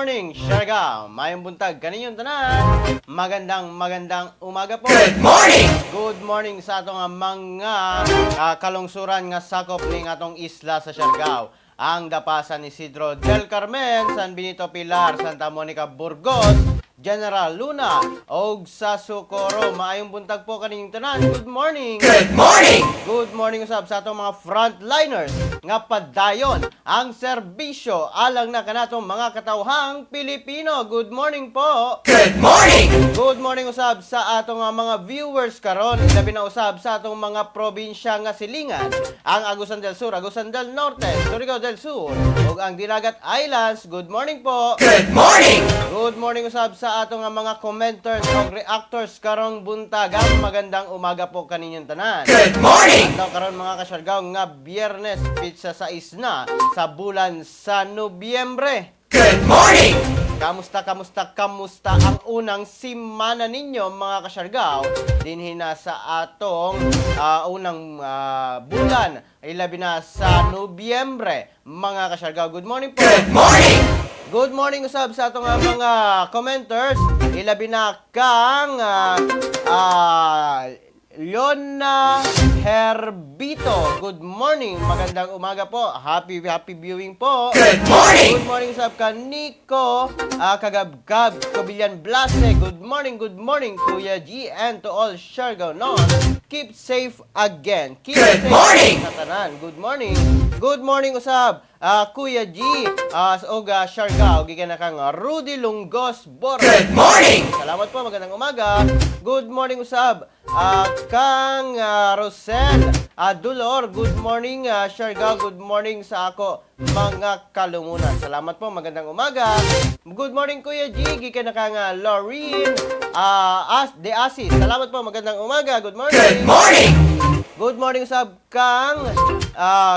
morning, Siargao. Mayong buntag kaninyong tanan. Magandang umaga po. Good morning! Good morning sa atong mga kalungsuran nga sakop ning atong isla sa Siargao. Ang Dapasan Isidro del Carmen, San Benito Pilar, Santa Monica Burgos, General Luna, og sa Socorro. Maayong buntag po kaninyong tanan. Good morning! Good morning! Good morning usab sa atong mga frontliners nga padayon ang serbisyo alang na kanatong mga katawhang Pilipino. Good morning po. Good morning! Good morning usab sa atong mga viewers karon, labi na usab sa atong mga probinsya nga silingan, ang Agusan del Sur, Agusan del Norte, Surigao del Sur, ug ang Dinagat Islands. Good morning po. Good morning! Good morning usab sa atong mga commenters ug reactors karong buntagan. Magandang umaga po kaninyong tanan. Good morning! Ataw karon mga kasyargaw nga Biyernes pizza sa isna sa bulan sa Nobyembre. Good morning! Kamusta ang unang simana ninyo mga kasyargaw dinhi na sa atong unang bulan ay labi na sa Nobyembre mga kasyargaw. Good morning po. Good morning! Good morning usab sa atong mga commenters. Ilabi na kang Leona Herbito. Good morning. Magandang umaga po. Happy viewing po. Good morning! Good morning usab ka Nico Kagabgab Cobillan Blase. Good morning Kuya G, and to all Siargao no. Keep safe again. Keep Good safe morning! sa tanan. Good morning. Good morning usab Kuya G og Siargao gikan na kang Rudy Lungos Bor. Good morning! Salamat po, magandang umaga. Good morning usab kang Rosel Dulor. Good morning Siargao. Good morning sa ako mga kalumunan. Salamat po, magandang umaga. Good morning Kuya G, gikan na kang Laureen De Asi. Salamat po, magandang umaga. Good morning. Good morning! Good morning usab kang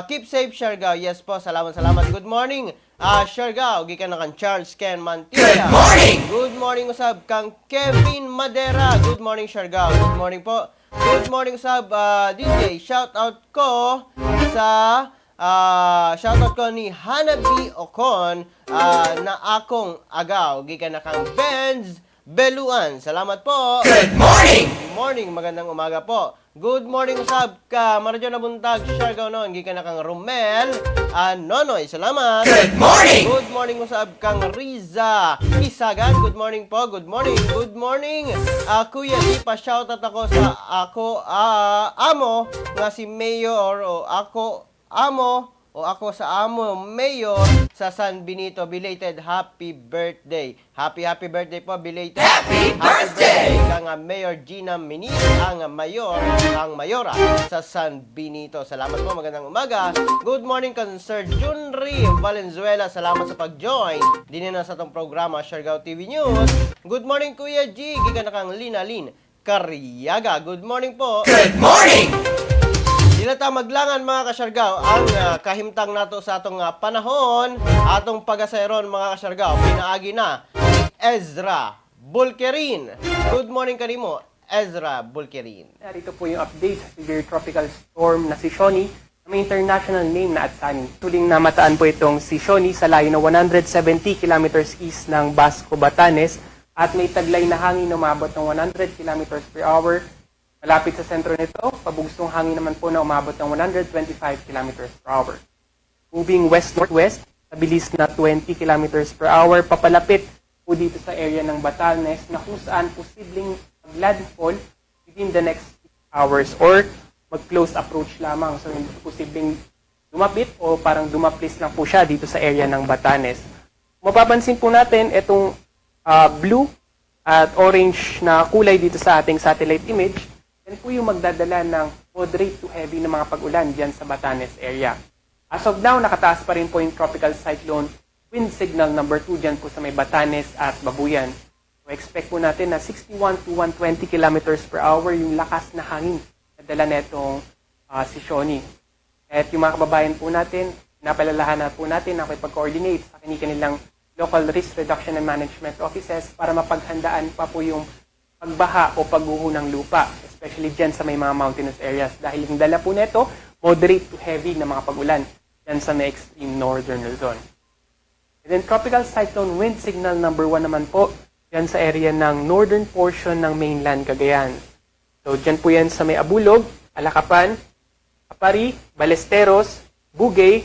Keep Safe Siargao. Yes po, salamat. Good morning Siargao, gikan na kang Charles Ken Mantilla. Good morning! Good morning usab kang Kevin Madera. Good morning Siargao. Good morning po. Good morning usab DJ. Shout out ko ni Hanabi Ocon na akong agaw gikan na kang Benz Beluan. Salamat po. Good morning! Good morning, magandang umaga po. Good morning usab ka Maradyo na buntag Siargao noon gikan na kang Romel Nonoy. Salamat. Good morning! Good morning usab kang Riza Isagan. Good morning po. Good morning. Kuya di pa shoutout ako sa ako amo nga si Mayor ako sa amo Mayor sa San Benito. Belated happy birthday. Happy birthday po, belated. Happy birthday! Kang Mayor Gina Minil, ang mayora sa San Benito. Salamat po, magandang umaga. Good morning kan Sir Junri Valenzuela. Salamat sa pag-join din na sa itong programa Siargao TV News. Good morning Kuya G, gikan na kang Linalin Cariaga. Good morning po. Good morning! Dila ta maglangan mga kasyargaw ang kahimtang nato sa atong panahon, atong pagasayron mga kasyargaw. Pinaagi na Ezra Bulkerin. Good morning kanimo, Ezra Bulkerin. Narito po yung update sa severe tropical storm na si Shoni. May international name na Atsani. Tuling namataan po itong si Shoni sa layo na 170 kilometers east ng Basco, Batanes at may taglay na hangin na umabot ng 100 kilometers per hour. Malapit sa sentro nito, pabugstong hangin naman po na umabot ng 125 kilometers per hour. Moving west-northwest, sa bilis na 20 kilometers per hour, papalapit po dito sa area ng Batanes na kung saan posibleng mag-landfall within the next 6 hours or mag-close approach lamang. So, hindi posibleng dumapit o parang dumaplis lang po siya dito sa area ng Batanes. Mapapansin po natin itong blue at orange na kulay dito sa ating satellite image. Yan po yung magdadala ng moderate to heavy na mga pag-ulan dyan sa Batanes area. As of now, nakataas pa rin po yung tropical cyclone wind signal number 2 dyan po sa may Batanes at Babuyan. So expect po natin na 61 to 120 kilometers per hour yung lakas na hangin na dala netong si Shoni. At yung mga kababayan po natin, napalalahanan po natin na pag-coordinate sa kanilang local risk reduction and management offices para mapaghandaan pa po yung pagbaha o pagguho ng lupa, especially dyan sa may mga mountainous areas. Dahil yung dala po neto, moderate to heavy na mga pag-ulan dyan sa may extreme northern Luzon. And then tropical cyclone wind signal number 1 naman po, yan sa area ng northern portion ng mainland Cagayan. So dyan po yan sa may Abulog, Alacapan, Apari, Balesteros, Bugay,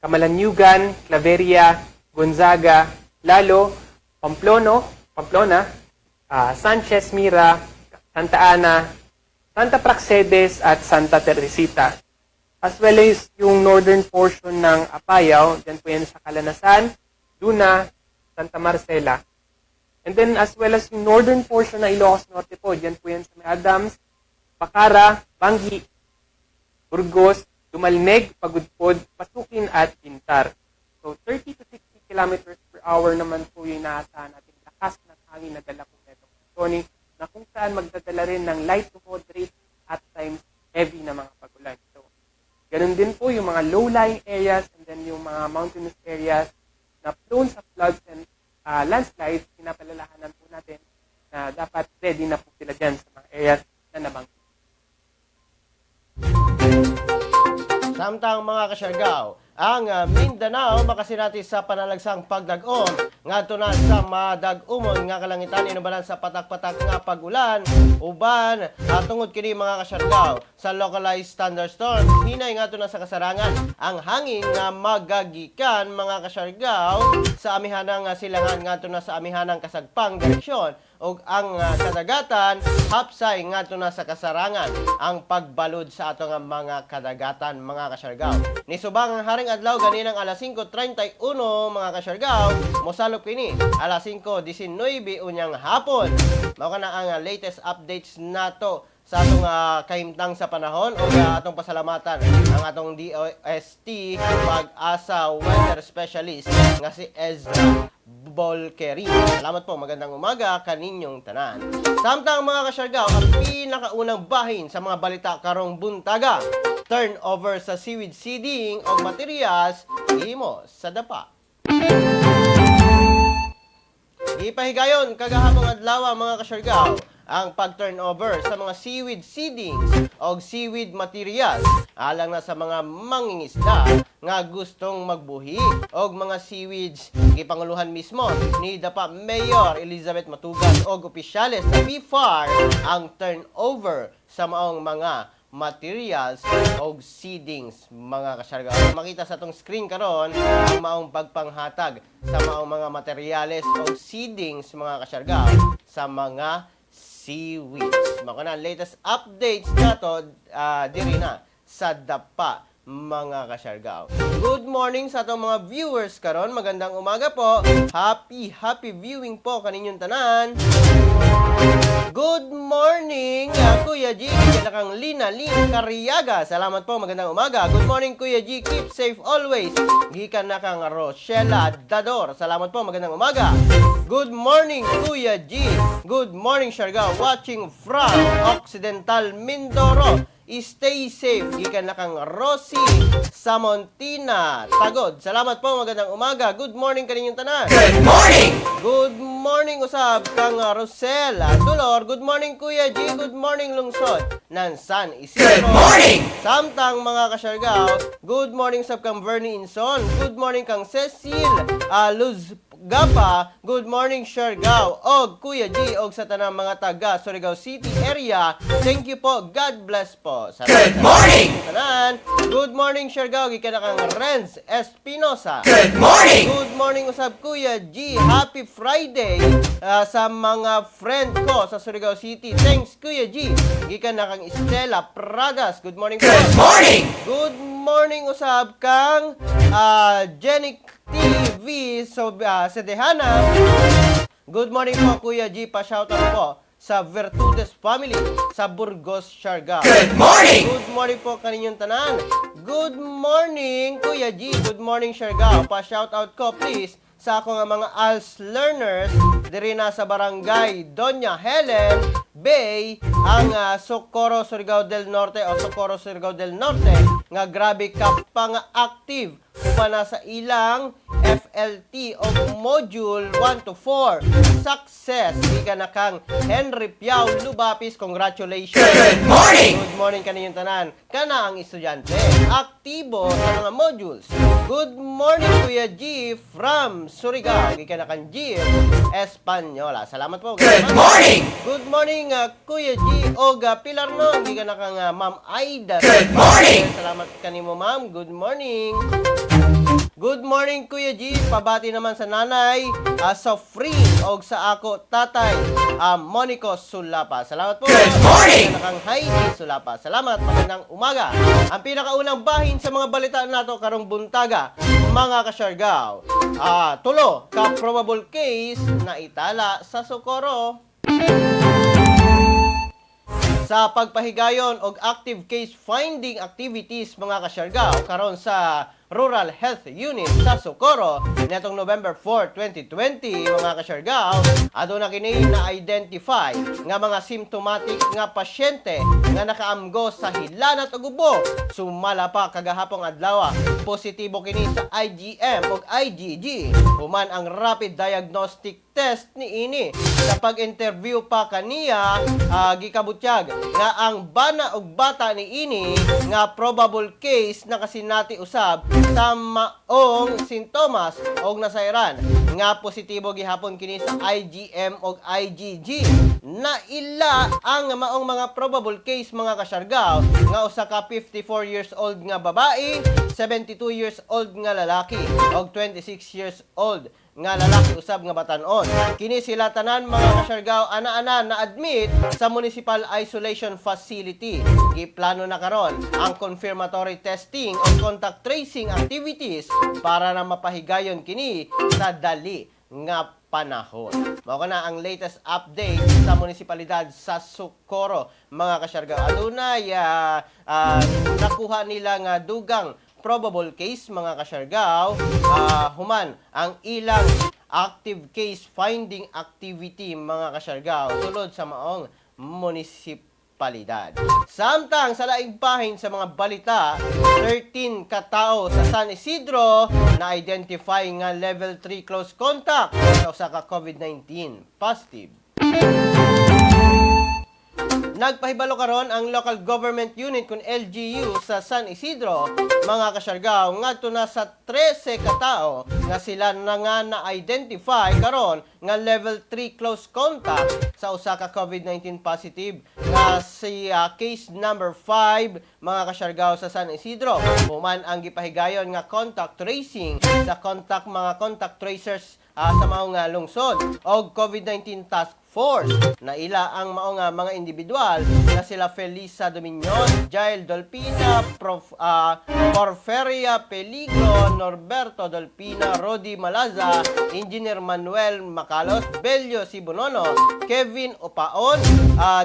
Camalaniugan, Claveria, Gonzaga, Lalo, Pamplona, Sanchez Mira, Santa Ana, Santa Praxedes at Santa Teresita. As well as yung northern portion ng Apayao, dyan po yan sa Calanasan, Luna, Santa Marcela. And then as well as yung northern portion ng Ilocos Norte po, dyan po yan sa may Adams, Bacara, Bangi, Burgos, Dumalneg, Pagudpod, Pasukin at Pintar. So 30 to 60 kilometers per hour naman po yung inaasahan natin lakas ng hangin na dala po nito. Tony, na kung saan magdadala rin ng light to moderate at times heavy na mga pagulan. So, ganun din po yung mga low-lying areas and then yung mga mountainous areas na prone sa floods and landslides, pinapalalahanan po natin na dapat ready na po sila dyan sa mga areas na nabanggit. Samtang mga kasyargaw, ang Mindanao makasinati sa panalagsang pagdag-on ngadto na sa madag-umon nga kalangitan inubalan sa patak-patak nga pag-ulan uban tungod kini mga kasyargaw sa localized thunderstorms hinay ngadto na sa kasarangan ang hangin nga magagikan mga kasyargaw sa amihanang silangan ngadto na sa amihanang kasagpang direksyon ug ang kadagatan hapsay ngadto na sa kasarangan ang pagbalod sa ato nga mga kadagatan mga kasyargaw ni subang haring adlaw ganinang alas 5:31 mga kasyargaw mosalop kini alas 5:19 unyang hapon mao kana ang latest updates nato sa atong kahimtang sa panahon o atong pasalamatan ang atong DOST Pag-asa weather specialist nga si Ezra Bolkeri. Salamat po, magandang umaga kaninyong tanan. Samtang mga kasyargaw, ang pinakaunang bahin sa mga balita karong buntaga, turnover sa seaweed seeding o materials imo sa dapa. Ipahigayon kagahapong adlaw mga kasyargaw ang pag-turnover sa mga seaweed seedings o seaweed materials alang na sa mga mangingisda nga gustong magbuhi og mga seaweeds gipanguluhan mismo ni Dapa Mayor Elizabeth Matugan og opisyales sa BFAR ang turnover sa maong mga materials o seedings mga kasyargaw. Makita sa tong screen karon ang maong pagpanghatag sa maong mga materyales o seedings mga kasyargaw sa mga seaweeds. Mga latest updates nato diri na sa Dapa mga kasyargaw. Good morning sa atong mga viewers karon. Magandang umaga po. Happy viewing po kaninyong tanan. Good morning, Kuya G. Kaya kang Lina Cariaga. Salamat po, magandang umaga. Good morning, Kuya G. Keep safe always. Gikan na kang Rochella Dador. Salamat po, magandang umaga. Good morning, Kuya G. Good morning, Siargao. Watching from Occidental Mindoro. Stay safe. Gikan na kang Rosie Samontina Tagod. Salamat po, magandang umaga. Good morning kaninyong tanan. Good morning! Good morning usab kang Rosel Dulor. Good morning Kuya G. Good morning lungsod ng San Isidro. Good morning! Samtang mga kasyargaw, good morning sab kang Vernie Inson. Good morning kang Cecil Luz Gapa. Good morning Siargao og Kuya G og sa tanang mga taga Surigao City area. Thank you po. God bless po. Good morning! Tanan. Good morning Siargao gikan kang Renz Espinosa. Good morning! Good morning usab Kuya G. Happy Friday sa mga friend ko sa Surigao City. Thanks Kuya G. Gikan na kang Estela Pradas. Good morning po. Good morning! Good morning usab kang Jenik TV Sedehana. Good morning po Kuya G. Pa-shoutout po sa Virtudes Family sa Burgos, Siargao. Good morning! Good morning po kaninyong tanan. Good morning Kuya G. Good morning Siargao. Pa-shoutout ko please sa ako nga mga ALS learners diri na sa barangay Doña Helen Bay ang Socorro Surigao del Norte o Socorro Surigao del Norte nga grabe ka pang active upa na sa ilang LT o Module 1 to 4. Success! Gikan na kang Henry Piao Lubapis. Congratulations! Good morning! Good morning kaninyong tanan. Kana ang estudyante. Aktibo sa mga modules. Good morning, Kuya G from Surigao. Gikan na kang G Espanyola. Salamat po. Good morning! Good morning, Kuya G Oga Pilar no. Gikan na kang Ma'am Aida. Good morning! Salamat kanimo, Ma'am. Good morning. Good morning, Kuya G. Pabati naman sa nanay, sa free o sa ako tatay, Monico Sulapa. Salamat po. Good morning! Kang Heidi Sulapa. Salamat. Magandang umaga. Ang pinakaunang bahin sa mga balita nato karong buntaga, mga kasyargaw. Tulo ka probable case na itala sa Socorro. Sa pagpahigayon og active case finding activities mga kasyargaw karon sa Rural Health Unit sa Socorro netong November 4, 2020 mga kasyargaw, aduna kini na-identify nga mga symptomatic nga pasyente nga nakaamgo sa hilanat ug ubo. Sumala pa kagahapong adlaw, positibo kini sa IgM ug IgG. Human ang rapid diagnostic test ni ini. Sa pag-interview pa kaniya, gikabutyag nga ang bana ug bata ni ini nga probable case na kasinati usab sa maong sintomas og nasairan nga positibo gihapon kini sa IgM og IgG. Naila ang maong mga probable case mga kasyargaw nga usa ka 54 years old nga babae, 72 years old nga lalaki og 26 years old nga lalaki usab nga batan-on. Kini sila tanan mga kasyargaw ana-ana na admit sa Municipal Isolation Facility. Giplano na karon ang confirmatory testing o contact tracing activities para na mapahigayon kini sa dali nga panahon. Mao na ang latest update sa munisipalidad sa Socorro mga kasyargaw. Adunay nakuha nila nga dugang probable case mga kasyargaw, human ang ilang active case finding activity mga kasyargaw sulod sa maong munisipalidad. Samtang sa laing bahin sa mga balita, 13 katao sa San Isidro na identify nga level 3 close contact sa usa ka COVID-19 positive. Nagpahibalo karon ang local government unit kun LGU sa San Isidro mga kasyargaw ngadto na sa 13 katao nga sila na nga na-identify karon nga level 3 close contact sa usa ka COVID-19 positive nga si case number 5 mga kasyargaw sa San Isidro. Human ang gipahigayon nga contact tracing sa mga contact tracers sa maong lungsod og COVID-19 task force na ila ang maong mga individual na sila Felisa Dominion, Jael Dolpina, Porferia Peligro, Norberto Dolpina, Rodi Malaza, Engineer Manuel Macalos, Belio Sibonono, Kevin Opaon,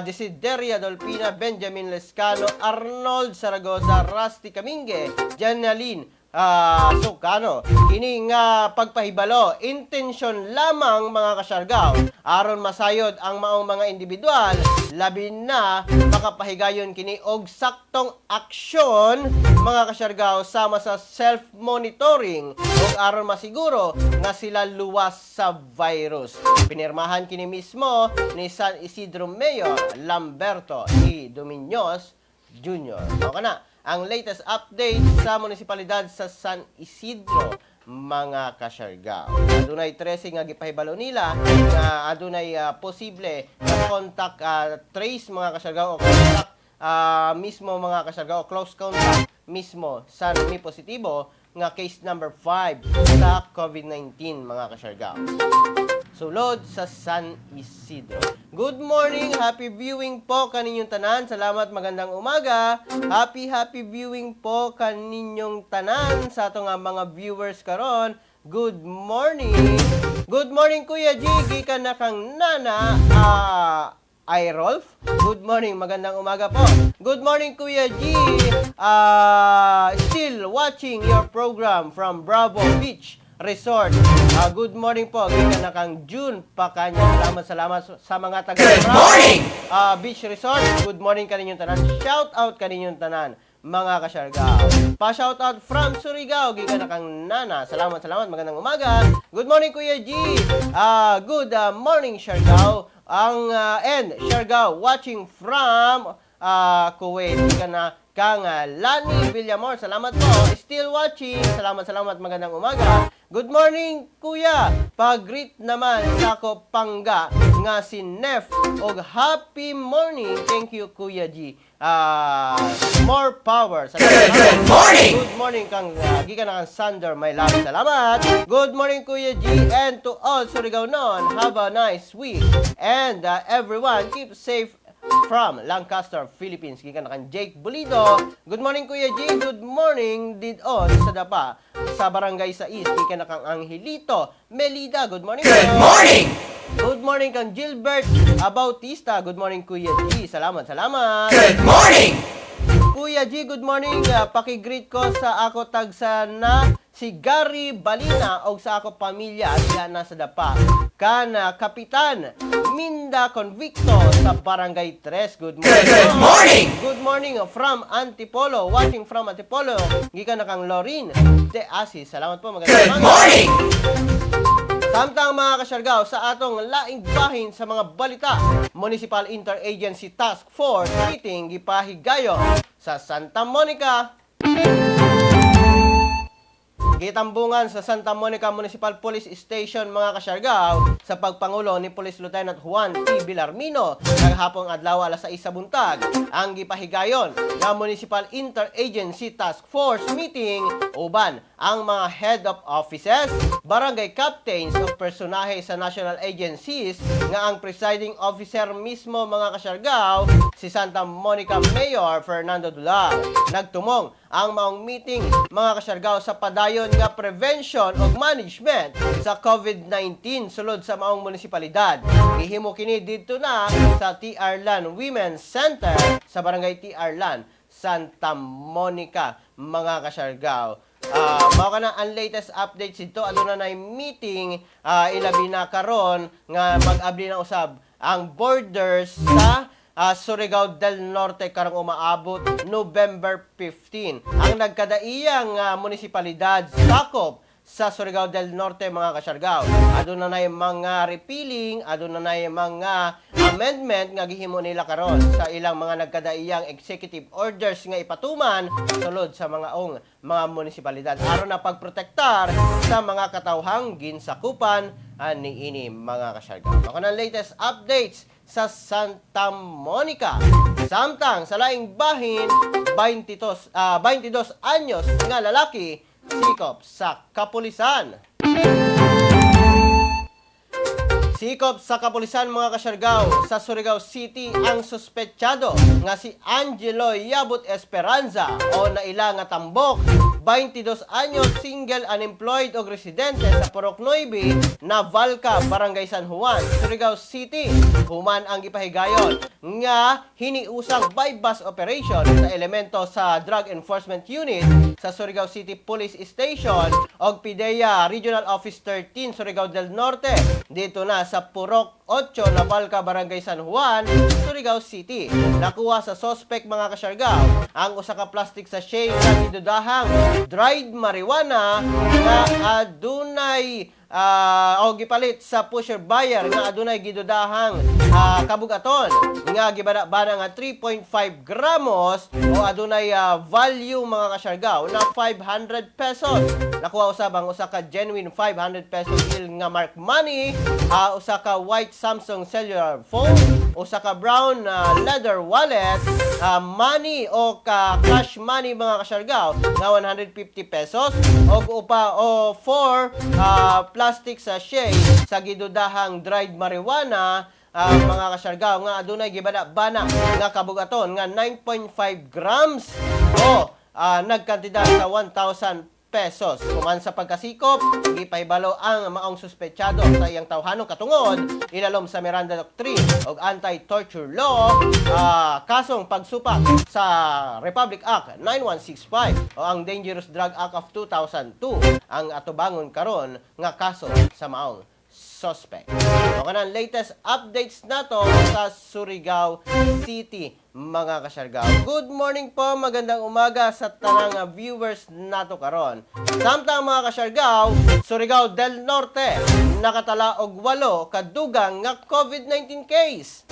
Desideria Dolpina, Benjamin Lescano, Arnold Zaragoza, Rusty Camingue, Janeline Sukano. Kini nga pagpahibalo intensyon lamang mga kasyargaw aron masayod ang maong mga individual labi na makapahigayon kini og saktong aksyon mga kasyargaw sama sa self-monitoring ug aron masiguro nga sila luwas sa virus. Pinirmahan kini mismo ni San Isidro Mayor Lamberto E. Domiños Jr. Okay na ang latest update sa munisipalidad sa San Isidro mga kasyargaw. Adunay 13 nga gipahibalo nila nga adunay posible na contact trace mga kasyargaw o contact mismo mga kasyargaw o close contact mismo sa may positibo nga case number 5 sa COVID-19 mga kasyargaw. Sulod sa San Isidro. Good morning, happy viewing po kaninyong tanan. Salamat, magandang umaga. Happy viewing po kaninyong tanan sa atong mga viewers karon. Good morning. Good morning Kuya G, gikan na kang Nana Rolf. Good morning, magandang umaga po. Good morning Kuya G. Still watching your program from Bravo Beach Resort. Good morning po. Gikan na kang June Pakanya. Salamat sa mga taga Bravo Beach Resort. Good morning kaninyong tanan. Shout out kaninyong tanan. mga kasyargaw. Pa-shoutout from Surigao, gikan na kang Nana. Salamat, magandang umaga. Good morning, Kuya G. Good morning, Siargao. And Siargao, watching from Kuwait. Gikan na kang Lani Villamor. Salamat po. Still watching. Salamat, magandang umaga. Good morning, Kuya. Pag-greet naman sa ko pangga nga si Nef. Og happy morning. Thank you, Kuya G. More power. Salamat. Good morning! Good morning kang gikan na kang Sander, my love. Salamat. Good morning, Kuya G. And to all Surigao non, have a nice week. And everyone, keep safe from Lancaster, Philippines. Gikan na kang Jake Bulido. Good morning, Kuya G. Good morning, did on sa Dapa, sa Barangay sa East. Gikan na kang Angelito Melida. Good morning. Good morning! Good morning kang Gilbert Bautista. Good morning, Kuya G. Salamat. Good morning! Kuya G, good morning. Paki-greet ko sa ako tagsa na si Gary Balina o sa ako pamilya at yan nasa Dapa. Kapitan Minda Convicto sa Barangay 3. Good morning. Good morning! Good morning from Antipolo. Watching from Antipolo. Gikan na kang Lorin De Asis. Salamat po. Magandang Good umaga. morning! Samtang mga kasyargaw sa atong laing bahin sa mga balita, Municipal Interagency Task Force meeting gipahigayon sa Santa Monica. Gitambungan sa Santa Monica Municipal Police Station mga kasyargaw sa pagpangulo ni Police Lieutenant Juan T. Villarmino naghapong adlaw alas 6 sa buntag ang gipahigayon ng Municipal Interagency Task Force meeting uban ang mga head of offices, barangay captains o personahe sa national agencies nga ang presiding officer mismo mga kasyargaw si Santa Monica Mayor Fernando Dular. Nagtumong ang maong meeting mga kasyargaw sa padayon nga prevention o management sa COVID-19 sulod sa maong munisipalidad. Gihimo kini didto na sa TR Lan Women's Center sa barangay TR Lan, Santa Monica mga kasyargaw. Mao kana ang latest updates dito aduna nay meeting ilabi na karon nga mag-abli na usab ang borders sa Surigao del Norte karong umaabot November 15. Ang nagkadaiyang munisipalidad sakop sa Surigao del Norte mga kasyargaw. Aduna nay mga repealing, aduna nay mga amendment nga gihimo nila karon sa ilang mga nagkadaiyang executive orders nga ipatuman sulod sa mga munisipalidad aron na pagprotektar sa mga katawhang ginsakupan niini mga kasyargaw. Ako na latest updates sa Santa Monica. Samtang sa laing bahin 22 anyos nga lalaki sikop sa kapulisan. Sikop sa kapulisan mga kasyargaw sa Surigao City ang suspetsado nga si Angelo Yabut Esperanza o naila nga tambok 22 anyos, single, unemployed o residente sa Purok 9, Navalca, Barangay San Juan, Surigao City. Human ang ipahigayon nga hiniusang bypass operation sa elemento sa Drug Enforcement Unit sa Surigao City Police Station o PIDEA Regional Office 13, Surigao del Norte. Dito na sa Purok 8, Navalca, Barangay San Juan, Surigao City. Nakuha sa suspect mga kasyargaw ang usa ka plastic sachet nga gidudahang dried marijuana nga adunay o gipalit sa pusher buyer nga adunay gidudahang kabugaton nga gibana nga 3.5 gramos o adunay value mga kasyargaw na 500 pesos. Nakuha usab ang usa ka genuine 500 pesos bill nga mark money, usa ka white Samsung cellular phone, usa ka brown leather wallet, money o cash money mga kasyargaw nga 150 pesos o 4 plastic sachet sa gidudahang dried marijuana mga kasyargaw nga adunay gibana-bana nga kabugaton nga 9.5 grams o nagkantidad sa 1,000 pesos. Kuman sa pagkasikop, gipahibalo ang maong suspetsado sa iyang tawhanong katungod, ilalom sa Miranda Doctrine o Anti-Torture Law, kasong pagsupak sa Republic Act 9165 o ang Dangerous Drug Act of 2002 ang atubangon karon nga kaso sa maong suspect. O kanang latest updates nato sa Surigao City, mga kasyargaw. Good morning po, magandang umaga sa tanang viewers nato karon. Samtang mga kasyargaw, Surigao del Norte nakatala og 8 kadugang nga COVID-19 case.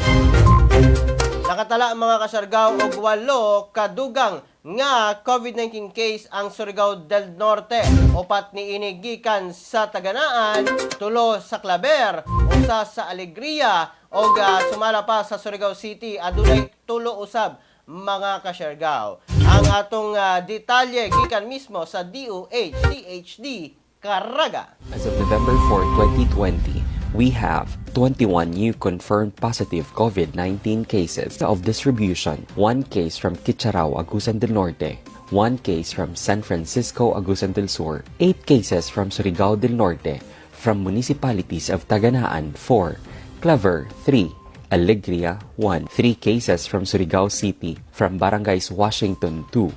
Nakatala ang mga kasyargaw og 8 kadugang nga COVID-19 case ang Surigao del Norte. Upat ni inigikan sa Taganaan, 3 sa Claver, 1 sa Alegria, o sumala pa sa Surigao City, adunay 3 usab mga kasyargaw. Ang atong detalye gikan mismo sa DOH-CHD Caraga. As of November 4, 2020, we have 21 new confirmed positive COVID-19 cases of distribution. 1 case from Kitcharao, Agusan del Norte. 1 case from San Francisco, Agusan del Sur. 8 cases from Surigao del Norte. From municipalities of Taganaan, 4. Claver, 3. Alegria, 1. 3 cases from Surigao City. From barangays Washington, 2.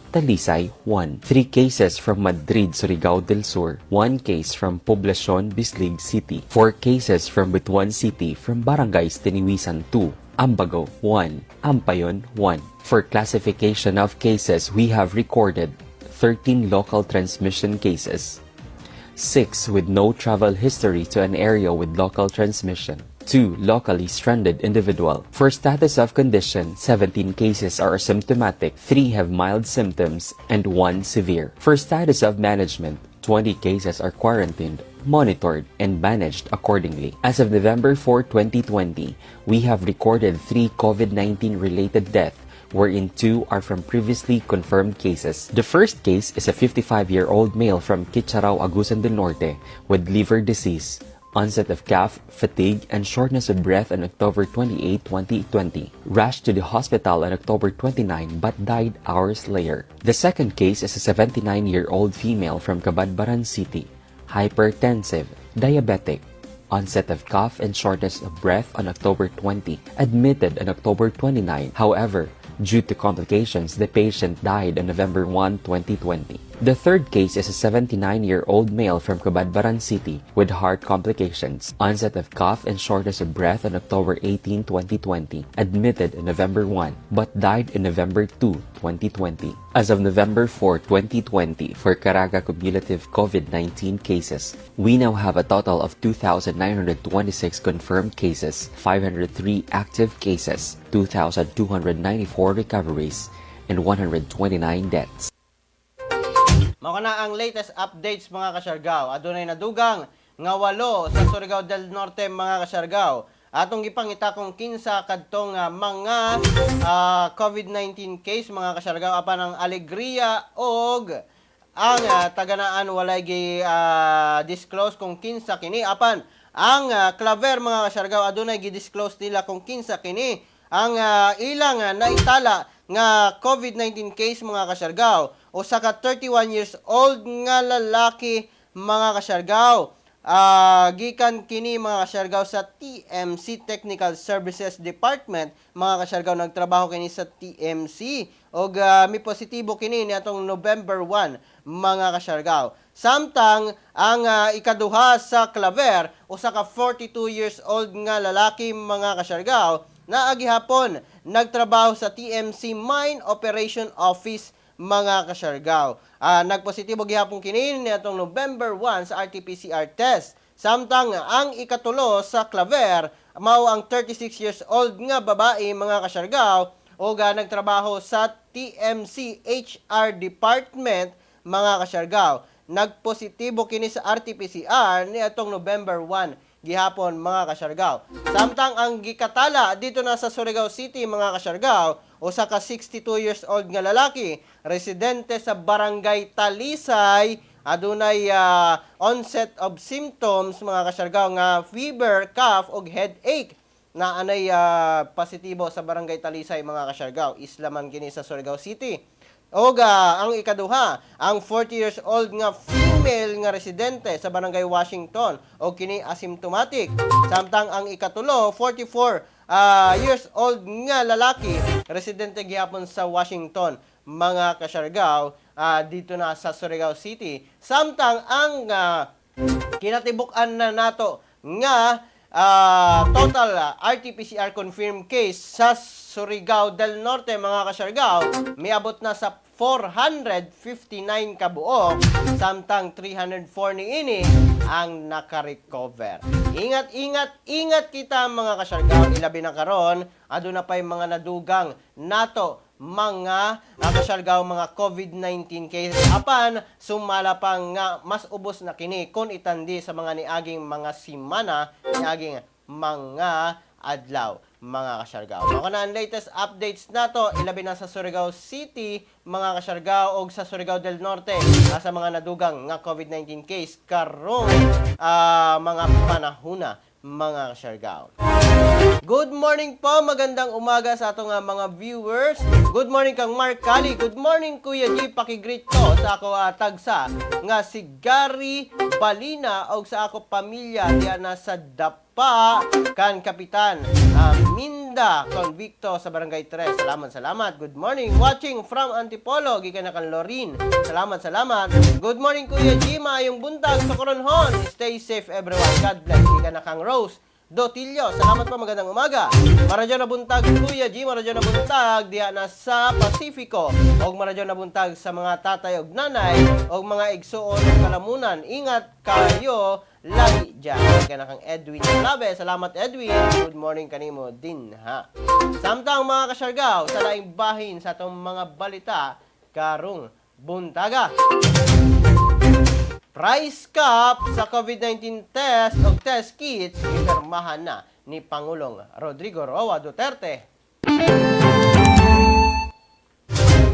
Talisay, 1. 3 cases from Madrid, Surigao del Sur. 1 case from Poblacion, Bislig City. 4 cases from Butuan City from barangays Tiniwisan 2. Ambago, 1. Ampayon, 1. For classification of cases, we have recorded 13 local transmission cases. 6 with no travel history to an area with local transmission. 2 locally stranded individual. For status of condition, 17 cases are asymptomatic, 3 have mild symptoms, and 1 severe. For status of management, 20 cases are quarantined, monitored, and managed accordingly. As of November 4, 2020, we have recorded 3 COVID-19 related deaths, wherein 2 are from previously confirmed cases. The first case is a 55-year-old male from Kitcharao, Agusan del Norte with liver disease, onset of cough, fatigue, and shortness of breath on October 28, 2020. Rushed to the hospital on October 29 but died hours later. The second case is a 79-year-old female from Cabadbaran City, hypertensive, diabetic, onset of cough and shortness of breath on October 20, admitted on October 29. However, due to complications, the patient died on November 1, 2020. The third case is a 79-year-old male from Cabadbaran City with heart complications, onset of cough and shortness of breath on October 18, 2020, admitted on November 1, but died in November 2, 2020. As of November 4, 2020, for Caraga cumulative COVID-19 cases, we now have a total of 2,926 confirmed cases, 503 active cases, 2,294 recoveries, and 129 deaths. Mao na ang latest updates mga kasyargaw. Adunay nadugang nga 8 sa Surigao del Norte mga kasyargaw. Atong gipangita kung kinsa kadtong mga COVID-19 case mga kasyargaw apan ang Alegria og ang Taganaan walay gi disclose kung kinsa kini apan ang Claver mga kasyargaw adunay gi-disclose nila kung kinsa kini ang ilang naitala nga COVID-19 case mga kasyargaw. Usa ka 31 years old nga lalaki mga kasyargaw. Gikan kini mga kasyargaw sa TMC Technical Services Department. Mga kasyargaw nagtrabaho kini sa TMC og mi positibo kini niadtong November 1 mga kasyargaw. Samtang ang ikaduha sa Claver usa ka 42 years old nga lalaki mga kasyargaw na agihapon nagtrabaho sa TMC Mine Operation Office mga kasyargaw. Nagpositibo gihapon kini niadtong November 1 sa RT-PCR test. Samtang ang ikatulo sa Claver mao ang 36 years old nga babae mga kasyargaw o nagtrabaho sa TMC HR Department mga kasyargaw. Nagpositibo kini sa RT-PCR niadtong November 1 gihapon mga kasyargaw. Samtang ang gikatala dito na sa Surigao City mga kasyargaw, usa ka 62 years old nga lalaki, residente sa Barangay Talisay, adunay onset of symptoms mga kasyargaw nga fever, cough ug headache na anay positibo sa Barangay Talisay mga kasyargaw. Islaman kini sa Surigao City. Oga, ang ikaduha, ang 40 years old nga female nga residente sa Barangay Washington o kini asymptomatic. Samtang ang ikatulo, 44 years old nga lalaki, residente gihapon sa Washington, mga kasyargaw, dito na sa Surigao City. Samtang ang kinatibuk-an na nato nga total RT-PCR confirmed case sa Surigao del Norte, mga kasyargaw, may abot na sa 459 kabuok, samtang 304 niini ang nakarecover. Ingat kita mga kasyargaw, ilabi na karon, aduna pay mga nadugang nato mga kasyargaw mga COVID-19 cases. Apan sumala pa nga mas ubos na kini kung itandi sa mga niaging mga simana, niaging mga adlaw, mga kasyargaw. Mao na ang latest updates nato, ilabi na sa Surigao City, mga kasyargaw, og sa Surigao del Norte, sa mga nadugang nga COVID-19 case karong mga panahuna, mga kasyargaw. Good morning po, magandang umaga sa atong mga viewers. Good morning kang Mark Cali. Good morning Kuya G, pakigreet ko sa ako tagsa nga si Gary Balina og sa ako pamilya diya na sa Dapa kan Kapitan Minda Convicto sa Barangay 3. Salamat. Good morning. Watching from Antipolo, gikan na kan Lorin. Salamat. Good morning Kuya G, maayong buntag sa Coronhon. Stay safe everyone. God bless. Gikan na kang Rose Dotilio, salamat po, magandang umaga. Maradyo na buntag Kuya G, maradyo na buntag diya na sa Pasifiko, og maradyo na buntag sa mga tatay og nanay og mga igsuon og kalamunan. Ingat kayo lagi dyan. Kaya kang Edwin Labe, salamat Edwin. Good morning kanimo din ha. Samtang mga kasyargaw, sa laing bahin sa atong mga balita karong buntaga. Price cap sa COVID-19 test o test kits ipirmahan na ni Pangulong Rodrigo Roa Duterte.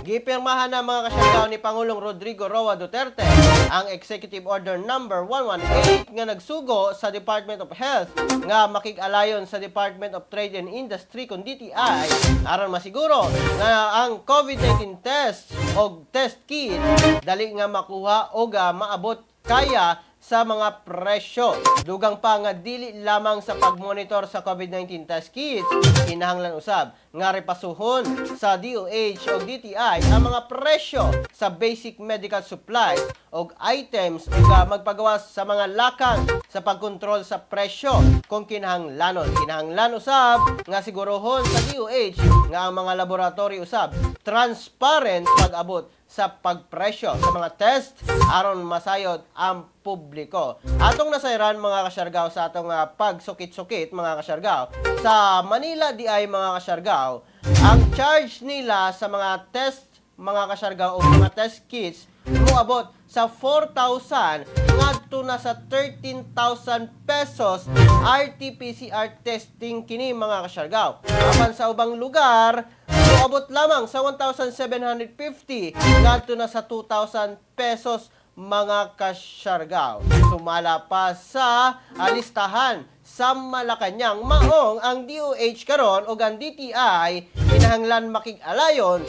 Gipirmahan na mga kasyargaw ni Pangulong Rodrigo Roa Duterte ang Executive Order number 118 nga nagsugo sa Department of Health nga makig-alayon sa Department of Trade and Industry kun DTI aron masiguro nga ang COVID-19 test o test kit dali nga makuha o maabot kaya sa mga presyo. Dugang pa nga dili lamang sa pagmonitor sa COVID-19 test kits, kinahanglan usab nga repasuhon sa DOH o DTI ang mga presyo sa basic medical supplies o items ug magpagawas sa mga lakang sa pagkontrol sa presyo kung kinahanglanon. Kinahanglan usab nga sigurohon sa DOH nga ang mga laboratory usab transparent pag-abot sa pagpresyo sa mga test aron masayod ang publiko. Atong nasayran mga kasyargaw sa atong pagsukit-sukit mga kasyargaw. Sa Manila di ay mga kasyargaw, ang charge nila sa mga test mga kasyargaw o mga test kits moabot sa 4,000 ngadto na sa 13,000 pesos RT-PCR testing kini mga kasyargaw. Apan sa ubang lugar, moabot lamang sa 1,750 ngadto na sa 2,000 pesos mga kasyargaw. Sumala pa sa listahan sa Malacañang maong ang DOH karon o ang DTI kinahanglan makig-alayon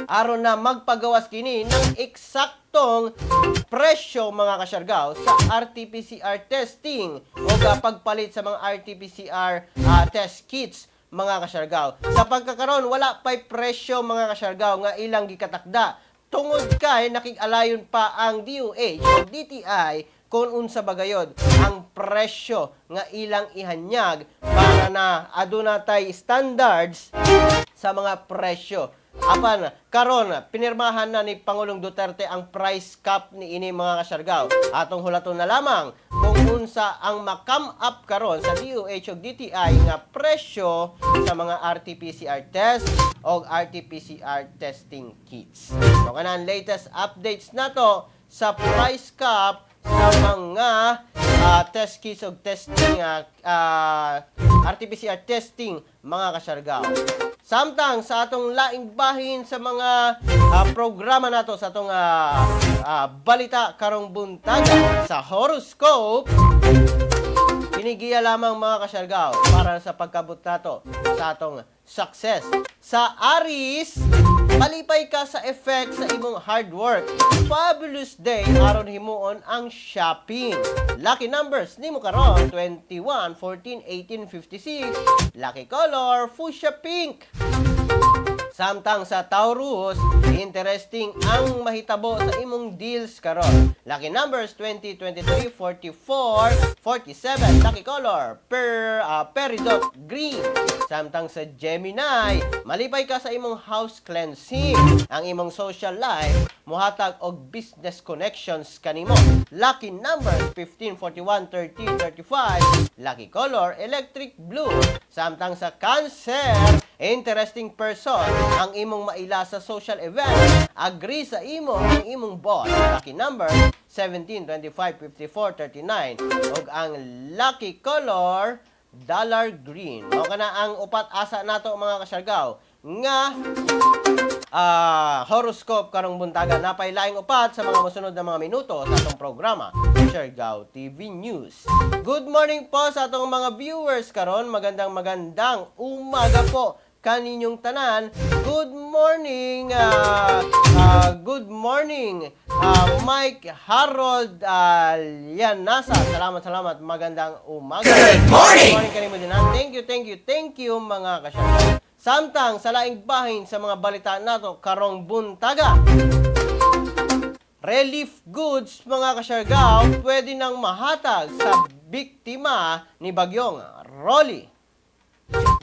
aron na magpagawas kini ng eksaktong presyo mga kasyargaw sa RT-PCR testing o pagpalit sa mga RT-PCR test kits mga kasyargaw. Sa pagkakaroon wala pa'y presyo mga kasyargaw nga ilang gikatakda tungod kay nakig-alayon pa ang DOH o DTI kung unsa bagayod ang presyo nga ilang ihanyag para na aduna tay standards sa mga presyo. Apan karon pinirmahan na ni Pangulong Duterte ang price cap ni ini mga kasyargaw. Atong hulaton na lamang kung unsa ang ma-come up karon sa DOH o DTI nga presyo sa mga RT-PCR test o RT-PCR testing kits. So kanang latest updates nato sa price cap sa mga test kits o testing RT-PCR testing mga kasyargaw. Samtang sa atong laing bahin sa mga programa nato sa atong balita karong buntaga sa horoscope, pinigiya lamang mga kasyargaw para sa pagkabot nato sa atong success. Sa Aries, malipay ka sa effect sa imong hard work. Fabulous day aron himuon ang shopping. Lucky numbers nimo karon 21, 14, 18, 56. Lucky color fuchsia pink. Samtang sa Taurus, interesting ang mahitabo sa imong deals karon. Lucky numbers 20, 23, 44, 47. Lucky color peridot green. Samtang sa Gemini, malipay ka sa imong house cleansing. Ang imong social life muhatag og business connections kanimo. Lucky numbers 15, 41, 30, 35. Lucky color electric blue. Samtang sa Cancer, interesting person ang imong maila sa social event. Agree sa imo ang imong boss. Lucky number 17, 25, 54, 39. Ug ang lucky color dollar green. Mao kana ang upat asa nato mga kasyargaw nga horoscope karong buntaga. Napay laing upat sa mga mosunod na mga minuto sa atong programa, Siargao TV News. Good morning po sa atong mga viewers karon. Magandang umaga po kaninyong tanan. Good morning, Mike Harold Llanasa. Salamat. Magandang umaga. Good morning! Good morning kanimo din. Thank you mga kasyargaw. Samtang sa laing bahin sa mga balita nato karong buntaga. Relief goods mga kasyargaw pwede nang mahatag sa biktima ni Bagyong Rolly.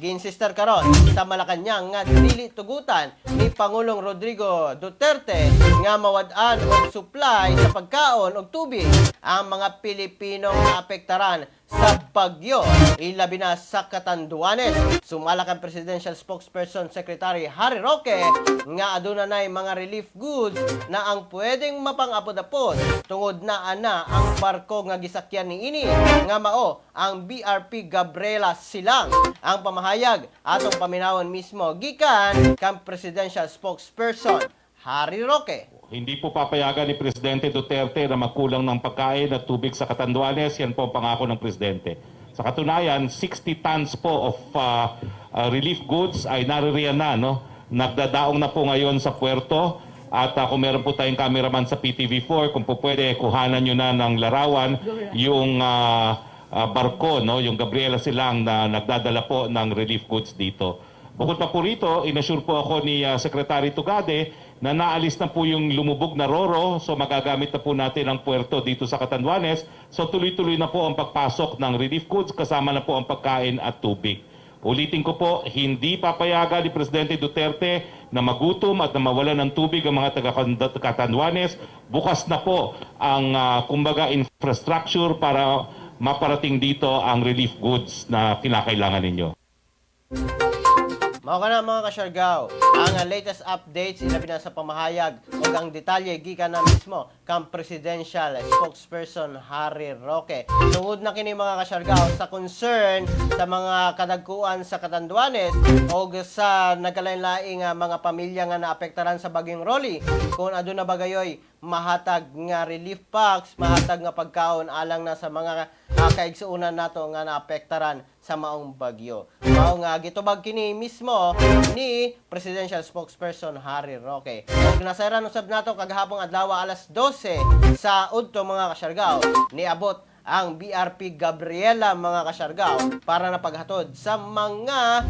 Ginsister karon sa Malacañang nga dili tugutan ni Pangulong Rodrigo Duterte nga mawad-an og supply sa pagkaon og tubig ang mga Pilipinong naapektaran sa bagyo, ilabi na sa Catanduanes. Sumala kang Presidential Spokesperson Secretary Harry Roque nga aduna nay mga relief goods na ang pwedeng mapang-apod-apod tungod na ana ang barko nga gisakyan niini nga mao ang BRP Gabriela Silang. Ang pamahayag atong paminawon mismo gikan kang Presidential Spokesperson Harry Roque. Hindi po papayagan ni Presidente Duterte na magkulang ng pagkain at tubig sa Catanduanes. Yan po ang pangako ng Presidente. Sa katunayan, 60 tons po of relief goods ay naririyan na. No? Nagdadaong na po ngayon sa puerto. At kung meron po tayong cameraman sa PTV4, kung po pwede, kuhanan nyo na ng larawan yung barko, no? Yung Gabriela Silang na nagdadala po ng relief goods dito. Bukod pa po rito, inassure po ako ni Secretary Tugade na naalis na po yung lumubog na Roro, so magagamit na po natin ang puerto dito sa Catanduanes. So tuloy-tuloy na po ang pagpasok ng relief goods, kasama na po ang pagkain at tubig. Ulitin ko po, hindi papayagan ni Presidente Duterte na magutom at na mawalan ng tubig ang mga taga-Catanduanes. Bukas na po ang kumbaga infrastructure para maparating dito ang relief goods na kinakailangan ninyo. Mao kana mga kasyargaw, ang latest updates ilabi na sa pamahayag ug ang detalye gikan na mismo kang Presidential Spokesperson Harry Roque. Tungod na kini mga kasyargaw sa concern sa mga kadagkuan sa Catanduanes o sa nagkalain-laing mga pamilya nga naapektaran sa Bagyong Rolly, kung aduna ba gayoy mahatag nga relief packs, mahatag nga pagkaon alang na sa mga kaigsuunan nato nga naapektaran sa maong bagyo. Mao nga gitubag kini mismo ni Presidential Spokesperson Harry Roque. Ug nasayran usab nato kagahapon adlaw alas 12 sa udto mga kasyargaw, niabot ang BRP Gabriela mga kasyargaw para na paghatod sa mga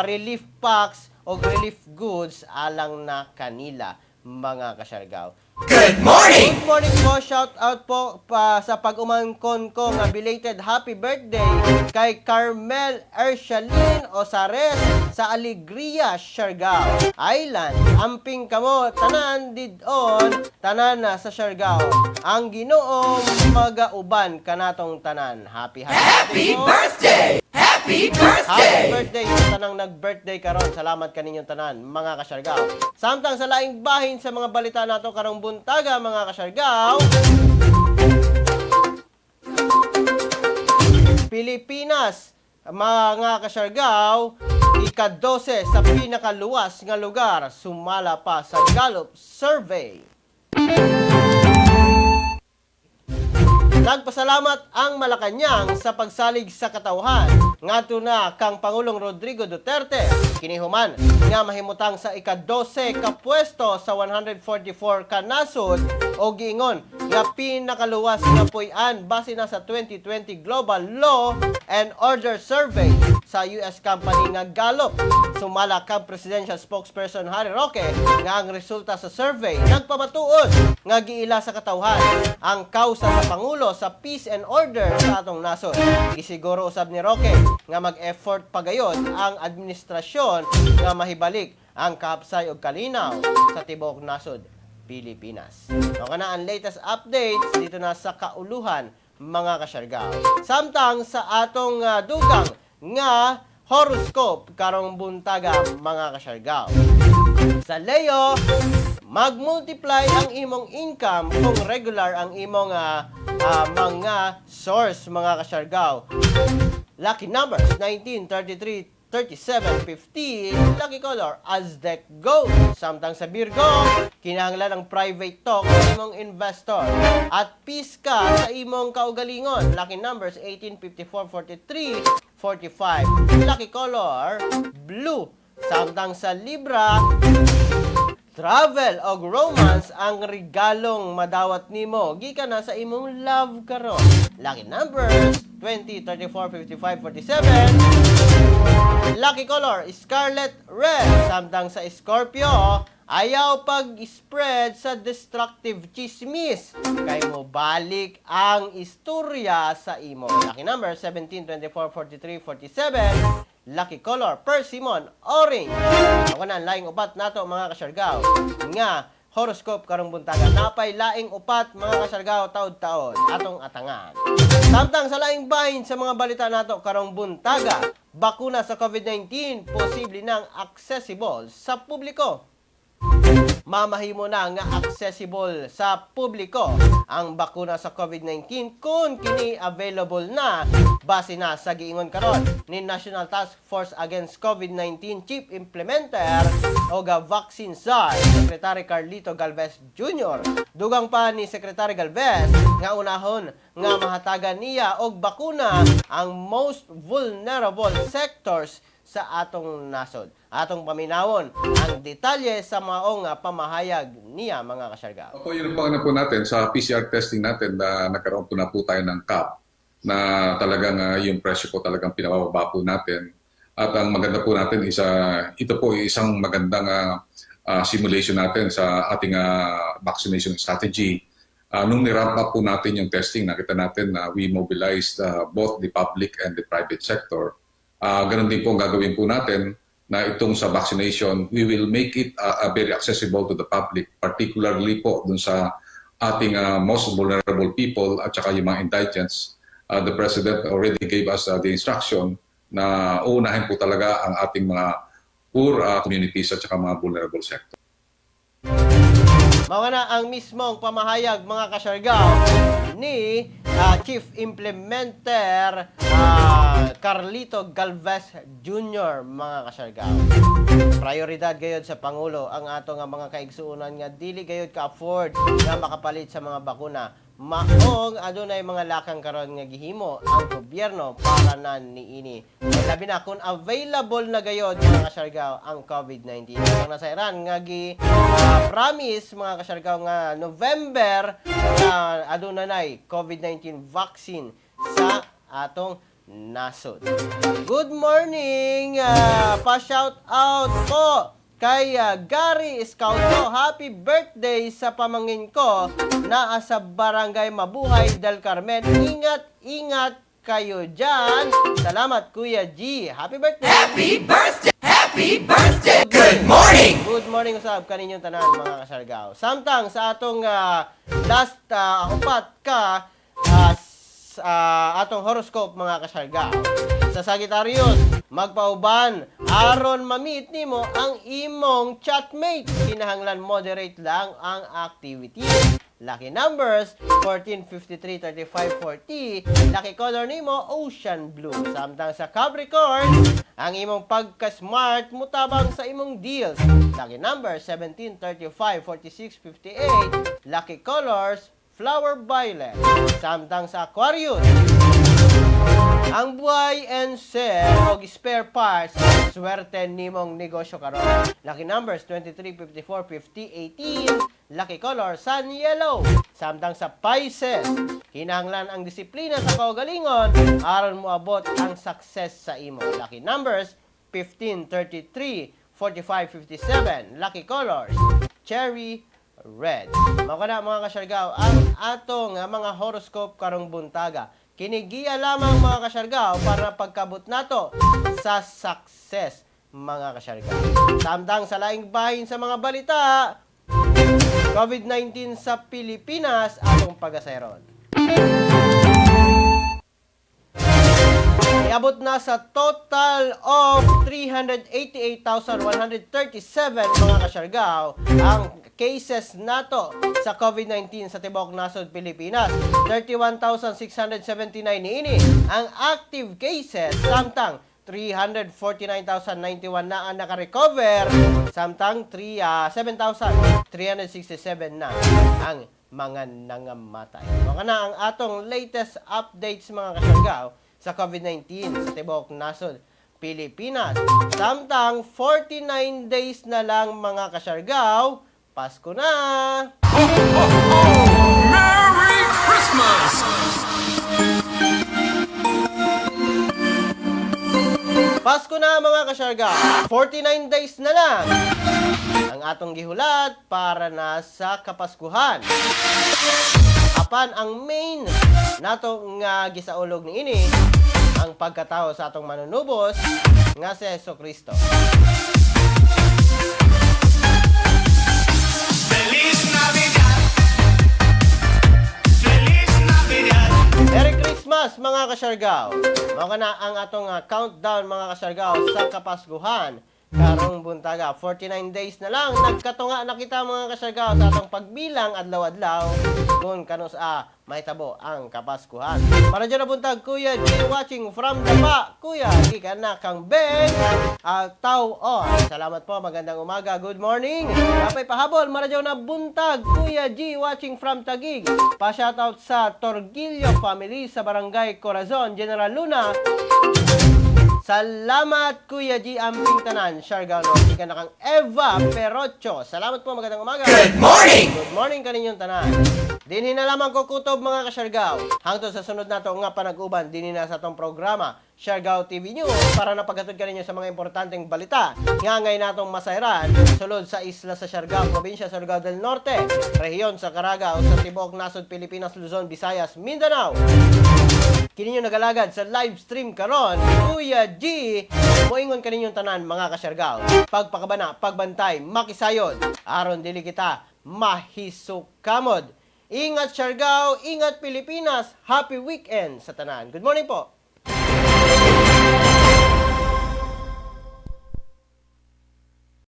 relief packs o relief goods alang na kanila mga kasyargaw. Good morning! Good morning po, shout out po sa pag-umangkon ko nga belated happy birthday kay Carmel Ershalin Osares sa Alegria, Siargao Island. Amping kamo tanan didon, tanan na sa Siargao. Ang Ginoo magauban kanatong tanan. Happy Birthday! Happy birthday! Happy birthday sa tanang nag-birthday karon. Salamat kaninyong tanan, mga kasyargaw. Samtang sa laing bahin sa mga balita nato karong buntaga, mga kasyargaw. Pilipinas, mga kasyargaw, ika-12 sa pinakaluwas nga lugar, sumala pa sa Gallup Survey. Nagpasalamat ang Malacañang sa pagsalig sa katawhan ngadto na kang Pangulong Rodrigo Duterte kinihuman nga mahimutang sa ika-12 ka pwesto sa 144 ka nasod o giingon nga pinakaluwas nga puy-an base na sa 2020 Global Law and Order Survey sa US company nga Gallup. Sumala kang Presidential Spokesperson Harry Roque nga ang resulta sa survey nagpamatuod nga giila sa katawhan ang kausa sa Pangulo sa peace and order sa atong nasod. Gisiguro usab ni Roque nga mag-effort pagayod ang administrasyon nga mahibalik ang kahapsay ug kalinaw sa tibuok nasod Pilipinas. Mao kana ang latest updates dito na sa kauluhan mga kasyargaw. Samtang sa atong dugang nga horoscope karong buntaga mga kasyargaw. Sa Leo, mag-multiply ang imong income kung regular ang imong mga source mga kasyargaw. Lucky numbers 19, 33, 37, 50, lucky color, Aztec Gold. Samtang sa Virgo, kinahanglan ng private talk sa imong investor. At peace ka sa imong kaugalingon. Lucky numbers 18, 54, 43, 45, lucky color, blue. Samtang sa Libra, travel o romance ang regalong madawat nimo gikan na sa imong love karon. Lucky numbers 20, 34, 55, 47. Lucky color scarlet red. Samtang sa Scorpio, ayaw pag-spread sa destructive chismis. Kay mo balik ang istorya sa imo. Lucky number 17, 24, 43, 47. Lucky color persimmon orange. Ako na ang laing upat nato mga kasyargaw nga horoscope karong buntaga. Napay laing upat mga kasyargaw taud-taon atong atangan. Samtang sa laing bahin sa mga balita nato karong buntaga, bakuna sa COVID-19 posible nang accessible sa publiko. Mamahimo na nga accessible sa publiko ang bakuna sa COVID-19 kung kini available na base na sa giingon karon ni National Task Force Against COVID-19 Chief Implementer o Vaccine Czar Secretary Carlito Galvez Jr. Dugang pa ni Secretary Galvez nga unahon nga mahatagan niya og bakuna ang most vulnerable sectors sa atong nasod. Atong paminawon ang detalye sa maong pamahayag niya mga kasyargaw. Opo, yun po po natin sa PCR testing natin na nagkaroon po na po tayo ng cap na talagang yung presyo po talagang pinababa po natin. At ang maganda po natin is ito po isang magandang simulation natin sa ating vaccination strategy. Nung niramp up po natin yung testing, nakita natin na we mobilized both the public and the private sector. Ganon din po ang gagawin po natin na itong sa vaccination, we will make it very accessible to the public, particularly po dun sa ating most vulnerable people at saka yung mga indigents. The President already gave us the instruction na uunahin po talaga ang ating mga poor communities at saka mga vulnerable sector. Mao na ang mismong pamahayag mga kasyargaw ni Chief Implementer Carlito Galvez Jr. mga kasyargaw. Prioridad gayod sa Pangulo ang ato nga mga kaigsuonan nga dili gayod ka-afford nga makapalit sa mga bakuna. Maong adunay mga lakang karon nga gihimo ang gobyerno para na niini. Labi na kung available na gayod mga kasyargaw ang COVID-19. Ang nasa Iran nga promise mga kasyargaw nga November na adunay COVID-19 vaccine sa atong nasod. Good morning! Pa-shout out po kay Gary Scauto. Happy birthday sa pamangkin ko na sa Barangay Mabuhay del Carmen. Ingat kayo dyan. Salamat Kuya G. Happy birthday! Happy birthday! Happy birthday! Good morning! Good morning usab kaninyong tanan mga kasyargaw. Samtang sa atong last upat ka atong horoscope mga kasyargaw. Sa Sagittarius, magpauban aron ma-meet nimo ang imong chatmate. Kinahanglan moderate lang ang activity. Lucky numbers 14, 53, 35, 40. Lucky color nimo ocean blue. Samtang sa Capricorn, ang imong pagka-smart mutabang sa imong deals. Lucky numbers 17, 35, 46, 58. Lucky colors flower violet. Samtang sa Aquarius, Ang buhay and sell o spare parts, swerte nimong negosyo karon. Lucky numbers 23, 54, 50, 18. Lucky color, sun yellow. Samtang sa Pisces, kinahanglan ang disiplina sa kaugalingon aron mo abot ang success sa imo. Lucky numbers 15, 33, 45, 57. Lucky colors, cherry red. Mao kana mga kasyargaw ang atong mga horoscope karong buntaga. Kinigiya lamang mga kasyargaw para pagkabot nato sa success mga kasyargaw. Samtang sa laing bahin sa mga balita, COVID-19 sa Pilipinas atong pagaseron. Iabot na sa total of 388,137 mga kasyargaw ang cases nato sa COVID-19 sa tibuok nasod Pilipinas. 31,679 niini ang active cases, samtang 349,091 na ang naka-recover, samtang 7,367 na ang mga nangamatay. Mga na ang atong latest updates mga kasyargaw sa COVID-19 sa tibuok nasod Pilipinas. Samtang 49 days na lang mga kasyargaw, Pasko na! Merry Christmas! Pasko na mga kasyargaw, 49 days na lang ang atong gihulat para na sa Kapaskuhan. Apan ang main nato nga gisaulog ni ini ang pagkatao sa atong manunubos nga si Jesucristo. Feliz Navidad! Feliz Navidad! Merry Christmas mga kasyargaw. Mao na ang atong countdown mga kasyargaw sa Kapaskuhan. Karong buntaga, 49 days na lang. Nagkatunga na kita mga kasyargaw sa atong pagbilang adlaw-adlaw kung kanus mahitabo ang Kapaskuhan. Para dyan na buntag, Kuya G watching from the pa. Kuya, di ka na kang Ben Tao-on. Salamat po, magandang umaga. Good morning. Kapay pahabol, para dyan na buntag, Kuya G watching from Taguig. Pa-shoutout sa Torgillo family sa Barangay Corazon, General Luna. Salamat Kuya G Amping Tanan, Siargao, ika na kang Eva Perocho. Salamat po, magandang umaga. Good morning! Good morning kaninyong tanan. Dinhi na lamang ko kutob mga kasyargaw. Hangtod sa sunod nato nga panag-uban dinhi na sa tong programa Siargao TV News para napagatod kaninyo sa mga importanteng balita nga ngay natong masayran sulod sa isla sa Siargao, probinsya sa Surigao del Norte, rehiyon sa Caraga o sa tibuok nasod Pilipinas, Luzon, Visayas, Mindanao. Kininyo nagalagad sa live stream karon, Kuya G, moingon kaninyong tanan mga kasyargaw. Pagpakabana, pagbantay, makisayod, aron dili kita mahisukamod. Ingat Siargao, ingat Pilipinas, happy weekend sa tanan. Good morning po.